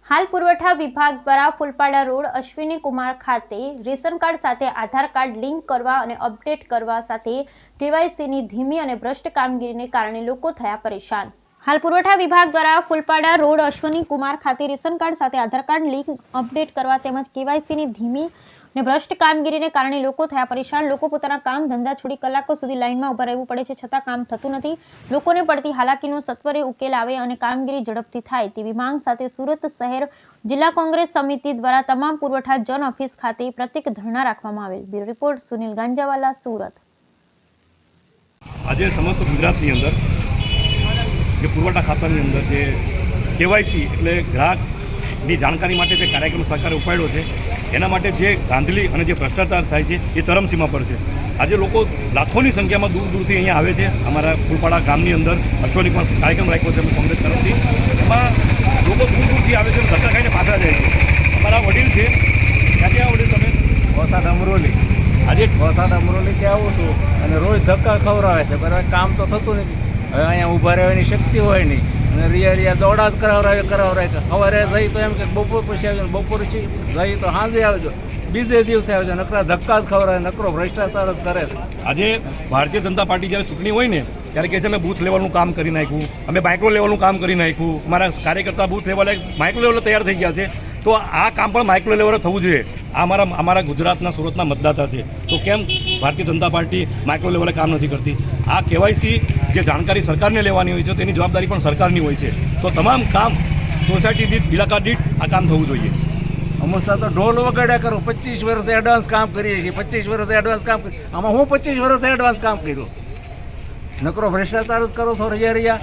હાલ પુરવઠા વિભાગ દ્વારા ફૂલપાડા રોડ અશ્વિની કુમાર ખાતે રેશન કાર્ડ સાથે આધાર કાર્ડ લિંક કરવા અને અપડેટ કરવા સાથે કેવાયસીની ધીમી અને ભ્રષ્ટ કામગીરીને કારણે લોકો થયા પરેશાન। હાલ પુરવઠા વિભાગ દ્વારા ફૂલપાડા રોડ અશ્વિની કુમાર ખાતે રેશન કાર્ડ સાથે આધાર કાર્ડ લિંક અપડેટ કરવા તેમજ કેવાયસીની ધીમી અને ભ્રષ્ટ કામગીરીને કારણે લોકો થયા પરેશાન। લોકો પોતાના કામ ધંધા છોડી કલાકો સુધી લાઇનમાં ઊભા રહેવું પડે છે, છતાં કામ થતું નથી। લોકોને પડતી હાલાકીનો સત્વરે ઉકેલ આવે અને કામગીરી ઝડપથી થાય તેવી માંગ સાથે સુરત શહેર જિલ્લા કોંગ્રેસ સમિતિ દ્વારા તમામ પુરવઠા જન ઓફિસ ખાતે પ્રતિક ધરણા રાખવામાં આવેલ। Bureau report Sunil Ganjawala, Surat. આજે સમગ્ર ગુજરાતની અંદર જે પુરવઠા ખાતાની અંદર જે કેવાયસી એટલે ગ્રાહકની જાણકારી માટે જે કાર્યક્રમ સરકારે ઉપાડ્યો છે એના માટે જે ધાંધલી અને જે ભ્રષ્ટાચાર થાય છે એ ચરમસીમા પર છે। આજે લોકો લાખોની સંખ્યામાં દૂર દૂરથી અહીંયા આવે છે। અમારા ફૂલપાડા ગામની અંદર અશ્વની પણ કાર્યક્રમ રાખ્યો છે અમે કોંગ્રેસ તરફથી, એમાં લોકો દૂર દૂરથી આવે છે, ધક્કા ખાઈને પાછા જાય છે। અમારા વડીલ છે, ક્યાંથી આ વડીલ તમે? વસાદ અમરોલી। આજે વસાદ અમરોલીથી આવું છું અને રોજ ધક્કા ખવડાવે છે, બરાબર કામ તો થતું નથી। હવે અહીંયા ઊભા રહેવાની શક્તિ હોય નહીં અને રિયા દોડા જ કરાવરાવે સવારે જઈ તો એમ કે બપોર પછી આવજો, બપોર પછી જઈ તો સાંજે આવજો, બીજે દિવસે આવજો, નકરા ધક્કા જ ખવડાવે, નકરો ભ્રષ્ટાચાર જ કરે છે। આજે ભારતીય જનતા પાર્ટી જ્યારે ચૂંટણી હોય ને ત્યારે કહે છે અમે બૂથ લેવલનું કામ કરી નાખ્યું, અમે માઇક્રો લેવલનું કામ કરી નાખ્યું, અમારા કાર્યકર્તા બૂથ લેવલે માઇક્રો લેવલે તૈયાર થઈ ગયા છે। તો આ કામ પણ માઇક્રો લેવલે થવું જોઈએ। આ અમારા ગુજરાતના સુરતના મતદાતા છે, તો કેમ ભારતીય જનતા પાર્ટી માઇક્રો લેવલે કામ નથી કરતી? આ કેવાયસી જે જાણકારી સરકારને લેવાની હોય છે તેની જવાબદારી પણ સરકારની હોય છે। તો તમામ કામ સોસાયટી દીઠ, ઇલાકા દીઠ આ કામ થવું જોઈએ। અમુક તો ઢોલ વગાડ્યા કરું, 25 વર્ષ એડવાન્સ કામ કરીએ છીએ, 25 વર્ષ એડવાન્સ કામ આમાં હું 25 વર્ષ એડવાન્સ કામ કર્યું, નકરો ભ્રષ્ટાચાર જ કરો છો રિયા।